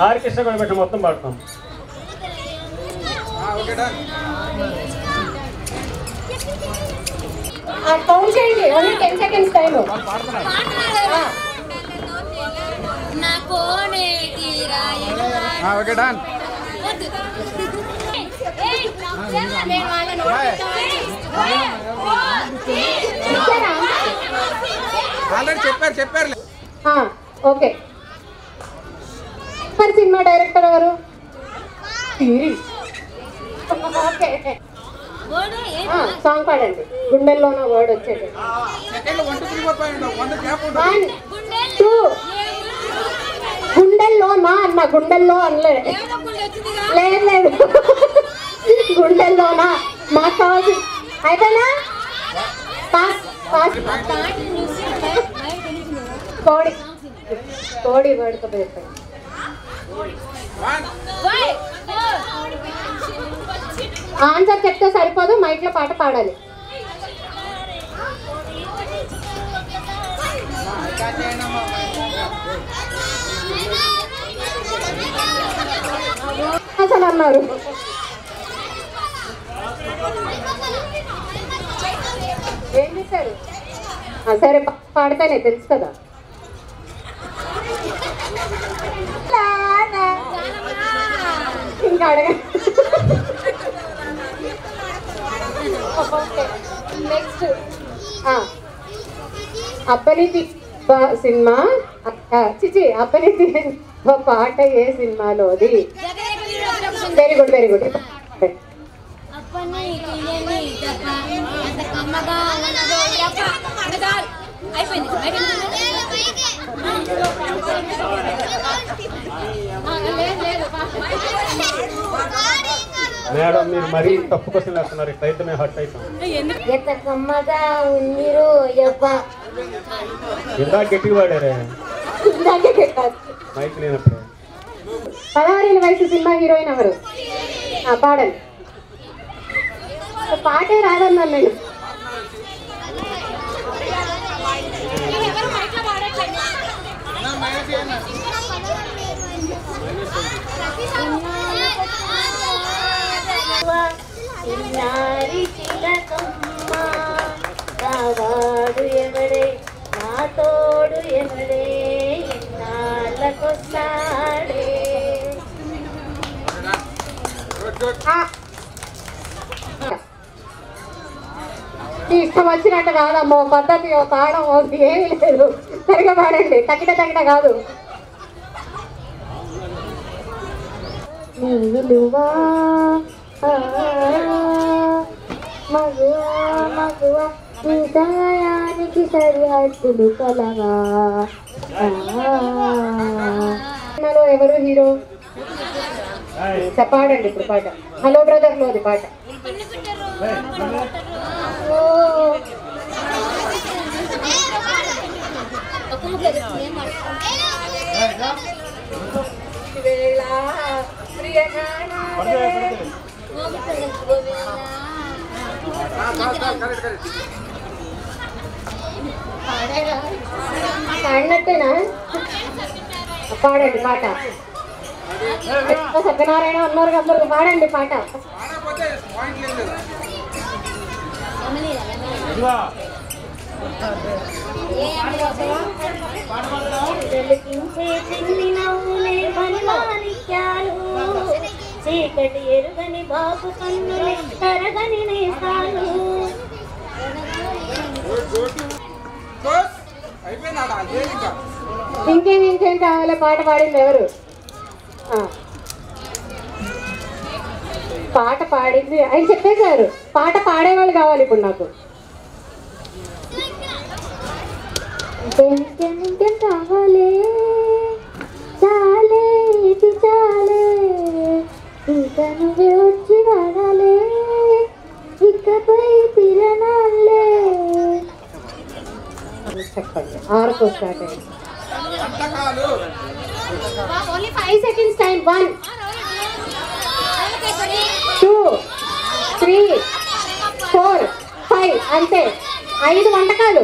Speaker 6: ఆర్కెస్ట్రా కూడా పెట్టి మొత్తం పాడతాం
Speaker 1: కౌంట్ చేయండి only 10 seconds time
Speaker 7: okay done already చెప్పారు
Speaker 1: ఓకే మరి సినిమా డైరెక్టర్ ఎవరు ఓకే సాంగ్ పాడండి గుండెల్లోన వర్డ్ వచ్చేది 1 2 గుండెల్లోనా అన్న గుండెల్లో అనలే లేదు గుండెల్లోనా మాకు కావాలి అయిపోయినా కోడి కోడి వర్డ్తో పెట్టండి ఆన్సర్ చెప్తే సరిపోదు మైక్ లో పాట పాడాలి అసలు అన్నారు ఏం చేశారు సరే పాడితేనే తెలుసు కదా ఇంకా అడగ నెక్స్ట్ అప్పనితి సినిమా చిచి అప్పనితి పాట ఏ సినిమాలోది very good very good
Speaker 6: madam మీరు మరీ తప్పు క్వశ్చన్ వేస్తున్నారు ఇట్లయితే మేము హర్ట్ అవుతాం ఇందాక గట్టిగా పాడారే మైక్ లేనప్పుడు
Speaker 1: 16 వయసు సినిమా హీరోయిన్ ఎవరు పాడండి పాటే రాదన్నా నేను
Speaker 2: వాడు ఎవడే నా తోడు ఎవడే నాళ్ళకొస్తాడే
Speaker 1: ఇష్టం వచ్చినట్టు కాదమ్మో పద్ధతి తాళం ఏమీ లేదు సరిగా పాడండి తగిట తగిట కాదు విలువా మగువా మగువా నీ దయానికి సరిహద్దులు కలవా ఎవరు హీరో పాడండి ఇప్పుడు పాట హలో బ్రదర్ లోది పాట పాడినట్టేనా పాడండి పాట సత్యనారాయణ ఉన్నారు అందరు పాడండి పాట
Speaker 2: చీకటి ఎరుగని బాబు కన్నులే తరగని నేసాలు
Speaker 1: ఇంకేం కావాలి పాట పాడింది ఎవరు పాట పాడింది ఆయన చెప్పేశారు పాట పాడేవాళ్ళు కావాలి ఇప్పుడు నాకు ఇంకేం కావాలి చాలే ఇది చాలే ఇంకా నువ్వే వచ్చి వాడాలే ఇకపై తిరణాలే చెప్పండి. 6కు స్టార్ట్ అయ్యింది. Only 5 seconds time. 1 2 3 4 5 అంతే. 5 వంటకాలు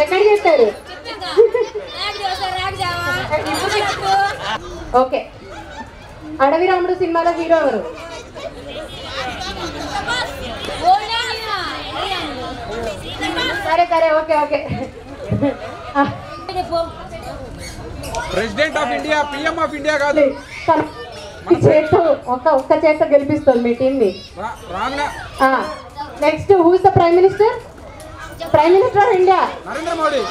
Speaker 1: ఎక్కడ చేస్తారు? ఓకే. అడవి రాముడు సినిమాలో హీరో ఎవరు? సరే సరే okay okay.
Speaker 7: President of India, PM of India కాదు.
Speaker 1: చేత్తో ఒక్క చేత్తో గెలిపిస్తుంది మీ టీంని. Next who's the prime minister? Prime minister of India
Speaker 7: Narendra Modi.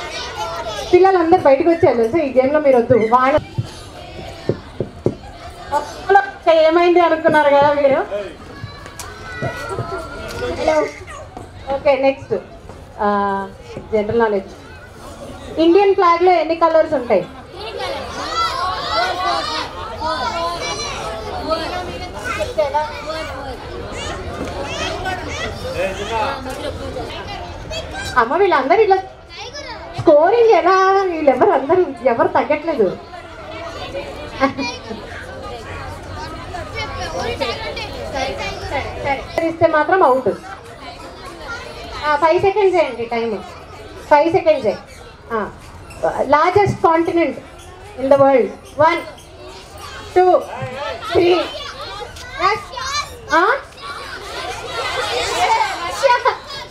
Speaker 1: పిల్లలందరూ బయటకు వచ్చారు తెలుసు ఈ గేమ్ లో. మీరు వద్దు. వాళ్ళ ఏమైంది అనుకున్నారు కదా మీరు. Hello. Okay next general knowledge. Indian flag లో ఎన్ని కలర్స్ ఉంటాయి? అమ్మ వీళ్ళందరూ ఇట్లా స్కోరింగ్ ఎలా? ఎవరు తగ్గట్లేదు. ఇస్తే మాత్రం అవుట్. 5 seconds అండి time. 5 seconds. Largest continent in the world? 1 2 3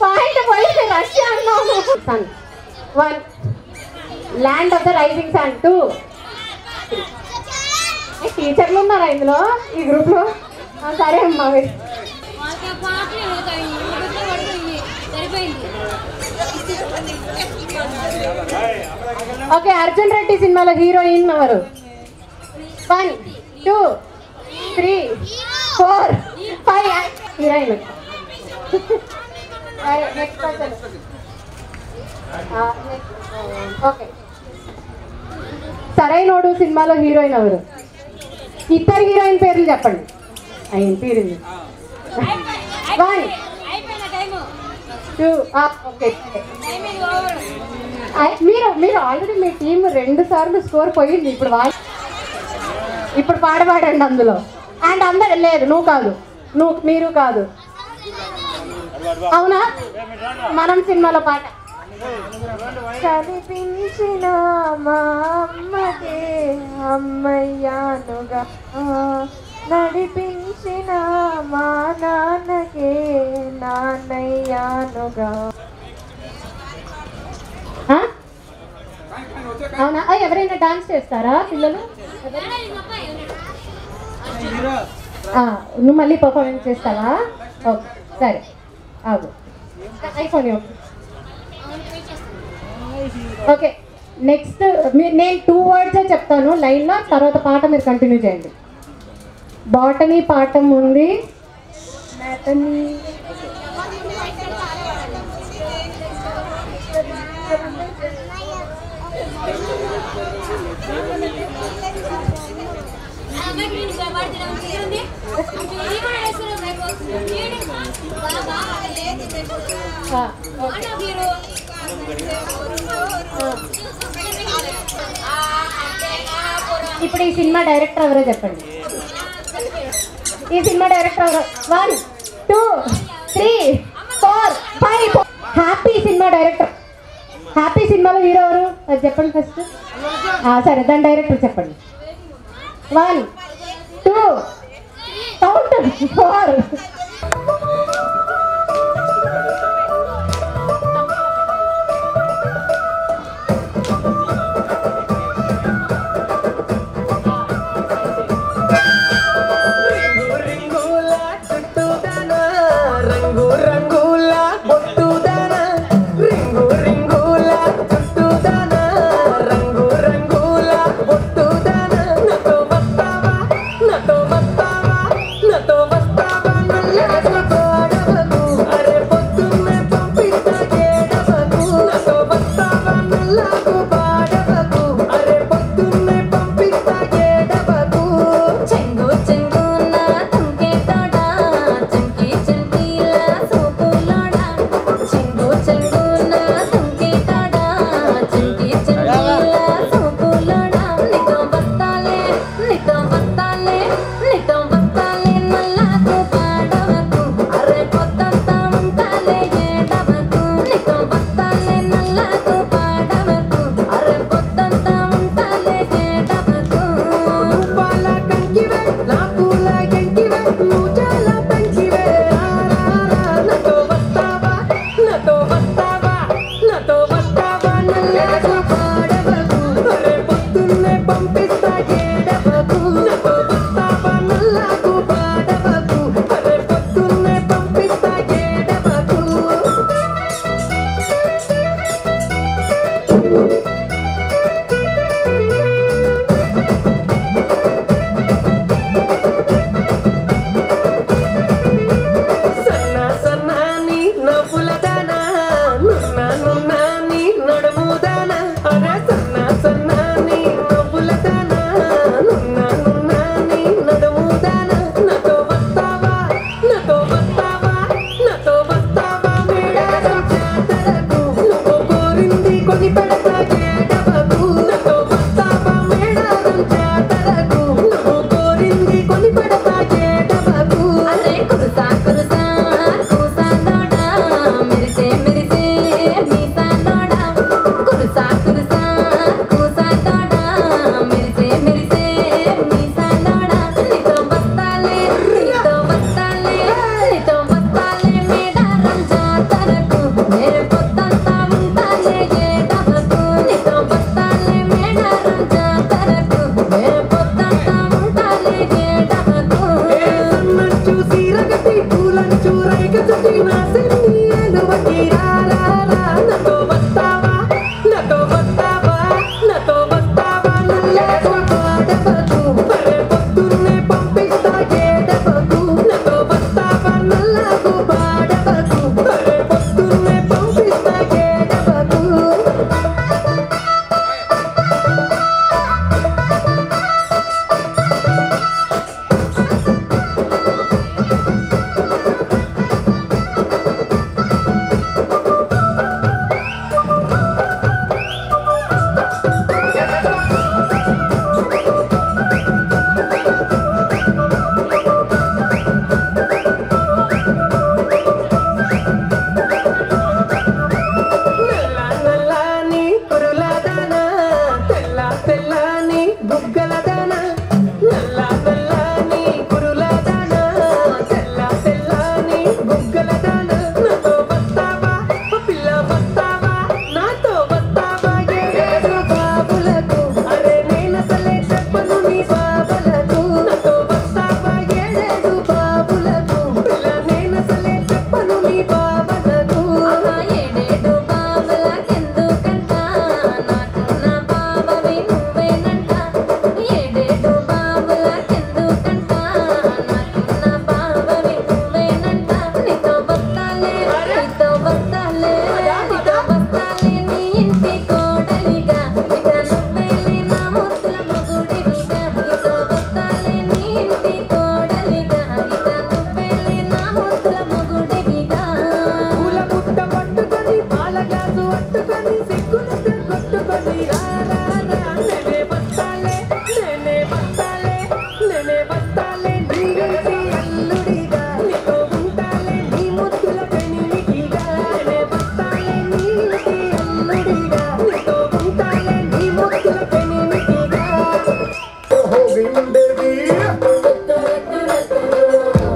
Speaker 1: point పోయింది. రష్యా అన్నాము. Sun. 1 land of the rising sun. 2 టీచర్లు ఉన్నారా ఇందులో ఈ గ్రూప్ లో? సరే అమ్మా. ఓకే. అర్జున్ రెడ్డి సినిమాలో హీరోయిన్ ఎవరు? 1 2 3 4 5 హీరోయిన్. Next person. ఓకే. సరైనోడు సినిమాలో హీరోయిన్ ఎవరు? ఇద్దరు హీరోయిన్ పేర్లు చెప్పండి. ఆయన తీరింది. 1 2 ఓకే. మీరు ఆల్రెడీ మీ టీం 2 సార్లు స్కోర్ పోయింది. ఇప్పుడు పాడబాడండి అందులో. అండ్ అందరు లేదు. నువ్వు కాదు, మీరు కాదు. అవునా? మనం సినిమాలో పాట. కనిపించిన మా అమ్మకే అమ్మయ్యానుగా, నడిపించిన మా నాన్నకే నాన్నయ్యానుగా. అవునా? ఎవరైనా డాన్స్ చేస్తారా పిల్లలు? నువ్వు మళ్ళీ పర్ఫార్మెన్స్ చేస్తావా? ఓకే సరే ఆగు. అయిపోయి ఓకే. నెక్స్ట్ నేను 2 words చెప్తాను లైన్లో, తర్వాత పాట మీరు కంటిన్యూ చేయండి. బాటనీ పాఠం ఉంది. ఇప్పుడు ఈ సినిమా డైరెక్టర్ ఎవరో చెప్పండి. ఈ సినిమా డైరెక్టర్ ఎవరో? 1 2 3 4 5. Happy cinema director. హ్యాపీ సినిమాలో హీరో ఎవరు అది చెప్పండి ఫస్ట్. సరే దాని డైరెక్టర్ చెప్పండి. 1 2 కౌంట్ 4.
Speaker 3: Nato bastaba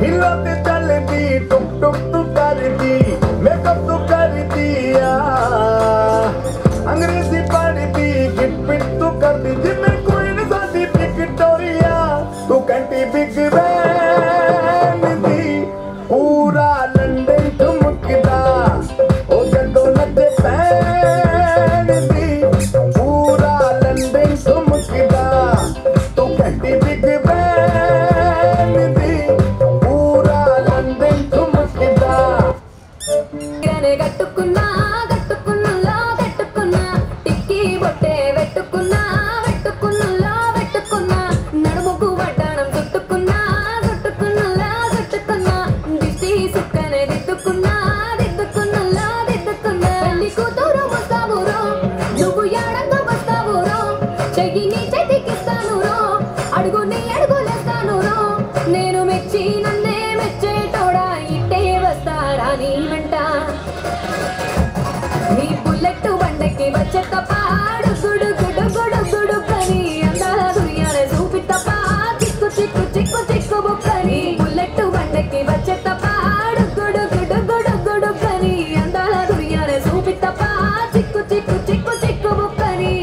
Speaker 4: हिलो ते चलती टुक टुक तू करती मेकअप तू करती अंग्रेजी पढ़ती गिट पिट तू करती जिम्मे कोई न साथी विक्टोरिया तू कंटी बिग बैन दी पूरा लंदन ठुमकदा ओ जदों नचे पैन दी पूरा लंदन ठुमकदा तू कंटी बिग बैन दी पूरा लंदन ठुमकदा
Speaker 3: గిరనే గట్టుకున్నా గట్టుకున్నలా గట్టుకున్నా టిక్కి బొట్టే వెట్టుకున్నా వెట్టుకున్నలా వెట్టుకున్నా నడుముకు వడ్డాణం చుట్టుకున్నా చుట్టుకున్నలా చుట్టుకున్నా దిష్టి సుక్కనే దిద్దుకున్నా దిద్దుకున్నలా దిద్దుకున్నా తల్లి కూతురు వస్తావురో నువ్వు ఏడంగా వస్తావురో చెయ్యి నీ చేతికిస్తాను రో అడుగు నీ అడుగులేస్తాను రో నేను మెచ్చి నన్నే మెచ్చేటోడా ఇట్టే వస్తారా నీ వెంట నీ బుల్లెట్ బండకి వచ్చే తప్ప గుడు గుడు గుడు గుడు కని అందాల దుర్యానే చూపి తప్ప చిక్కు చిక్కు చిక్కు చిక్కు బుక్కని బుల్లెట్ బండకి వచ్చే తప్ప గుడు గుడు గుడు గుడు కని అందాల దుర్యానే చూపి తప్ప చిక్కు చిక్కు చిక్కు చిక్కు బుక్కని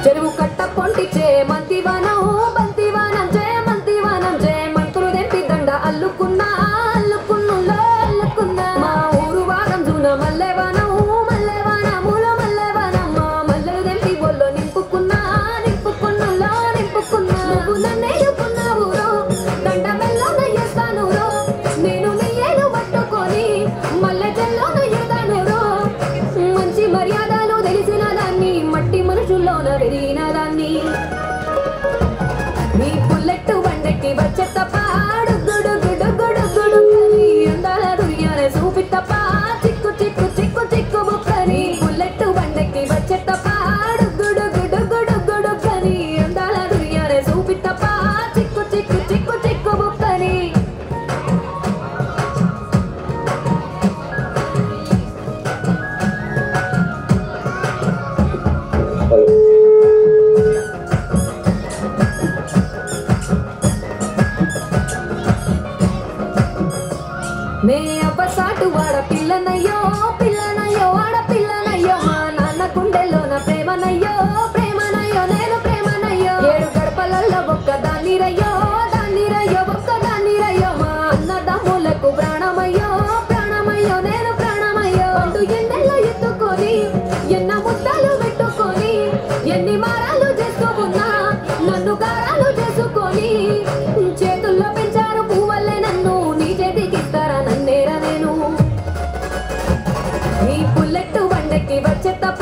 Speaker 3: చెరువు కట్ట పొంటిచే మంతివానం బంతివానం చే మంతివానం చే మంతులు దెంపి దండ అల్లుకున్నా అల్లుకున్నులో అల్లుకున్నా మా ఊరు వారం జూన మల్లెవానం మల్లెవానముల మల్లెవానం మా మల్లెలు దెంపి ఒళ్ళో నింపుకున్నా నింపుకున్నులో నింపుకున్నా నువ్వు నన్నేలుకున్నావు రో దండ మెల్లోన చేస్తాను రో నేను నీ ఏలు పట్టుకొని మల్లె చెల్లోన ఎడతాను రో మంచి మర్యాదలు తెలిసిన దాన్ని మట్టి మనుషుల్లోన పెరిగిన దాన్ని నీ బుల్లెట్ బండకి వచ్చే తప్ప గుడు గుడు గుడు గుడు కని అందాల దుర్యానే చూపి తప్ప చిక్కు చిక్కు చిక్కు చిక్కు బుక్కని బుల్లెట్ బండకి వచ్చే తప్ప గుడు గుడు గుడు గుడు కని అందాల దుర్యానే చూపి తప్ప చిక్కు చిక్కు చిక్కు చిక్కు బుక్కని నే అబ్బసాటు వాడ పిల్లనయ్యో పిల్లనయ్యో వాడ పిల్లనయ్యో మా నాన్న గుండెలోన ప్రేమనయ్యో ప్రేమనయ్యో నేను ప్రేమనయ్యో ఏడు గడపలల్లో ఒక్క దాన్ని రయ్యో ఒక్క దాన్ని రయ్యో మా అన్నదమ్ములకు ప్రాణమయ్యో ప్రాణమయ్యో నేను ప్రాణమయ్యో అంటూ ఎన్నెల్లో ఎత్తుకొని ఎన్న ముద్దాలు పెట్టుకొని ఎన్ని మారాలు చేసుకోకున్నా నన్ను గారాలు చేసుకొని చేతుల్లో పెంచారు పువ్వల్లే నన్ను నీ చేతికిస్తారా నన్నేరా నేను నీ బుల్లెట్ బండకి వచ్చే తప్ప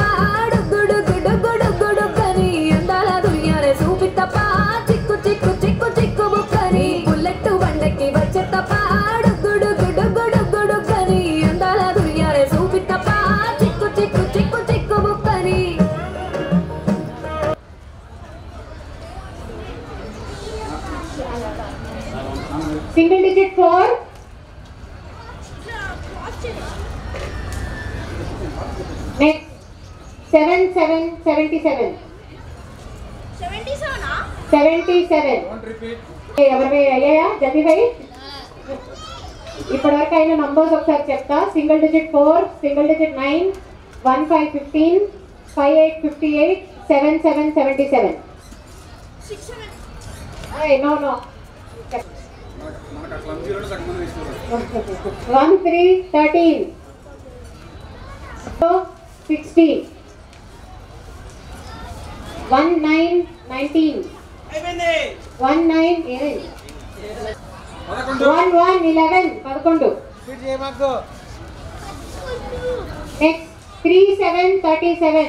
Speaker 3: గుడు గుడు గుడు గుడు కని అందాల దుర్యానే చూపి తప్ప చిక్కు చిక్కు చిక్కు చిక్కు బుక్కని బుల్లెట్ బండకి వచ్చే తప్ప గుడు గుడు గుడు గుడు కని అందాల దుర్యానే చూపి తప్ప చిక్కు చిక్కు చిక్కు చిక్కు బుక్కని
Speaker 1: సింగిల్ డిజిట్ 4 నెక్స్ట్ 77 ఎవరివి అయ్యాయా జతిభై ఇప్పటివరకు అయిన నంబర్స్ ఒకసారి చెప్తా single digit 4 single digit 9 1515 5858 7777 no 1313 60 1919 19 11 next 3737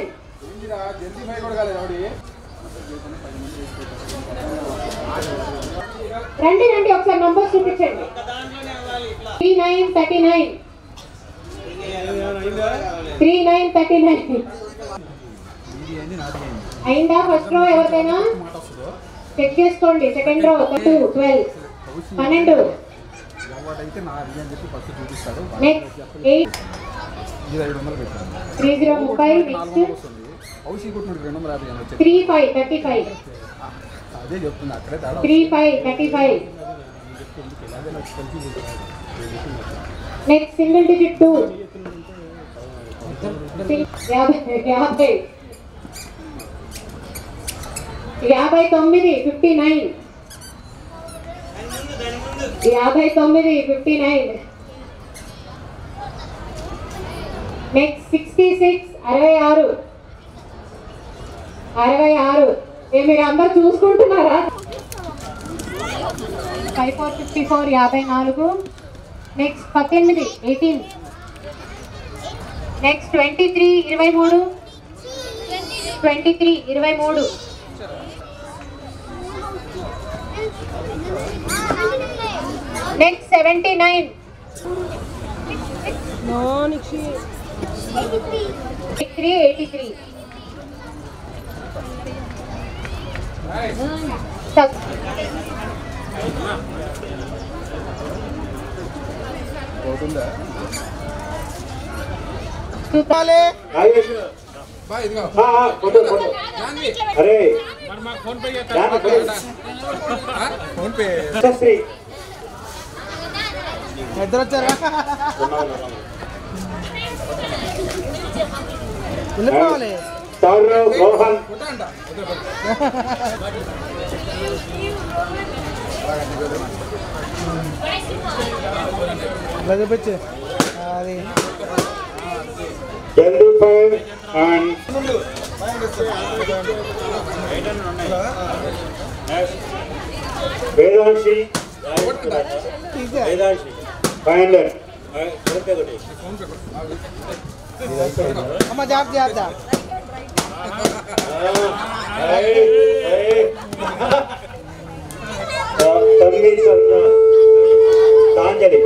Speaker 1: రండి ఒకసారి నంబర్ చూపించండి 3939 అయిందా ఫస్ట్ రో ఎవరిదైనా చెక్ చేసుకోండి సెకండ్ రో 12 12
Speaker 10: ఎవడైతే నా అది అని చెప్పి ఫస్ట్ చూపిస్తాడు.
Speaker 1: నెక్స్ట్ 8
Speaker 10: ఇది 500 పెట్టాను.
Speaker 1: 3030 నెక్స్ట్
Speaker 10: హౌసీ కొట్టినట్టు 250 అని వచ్చేది.
Speaker 1: 35 35
Speaker 10: అదే చెప్తున్నా అక్కడే తేడా.
Speaker 1: 35 35 నెక్స్ట్ సింగిల్ డిజిట్ 2 50 59 59 59 నెక్స్ట్ 66 66 మీరు అందరు చూసుకుంటున్నారా? 5454 54 నెక్స్ట్ 18 18 నెక్స్ట్ 23 23 23 23 నెక్స్ట్ 79 83
Speaker 6: అరే
Speaker 7: ఇద్దరు వచ్చారా? వెళ్ళిపోవాలి.
Speaker 6: రోహన్
Speaker 7: చూపించు అది
Speaker 6: వేదాంశి ఫైనల్
Speaker 7: అమ్మ జాగ్రత్త
Speaker 6: ప్రాంజలి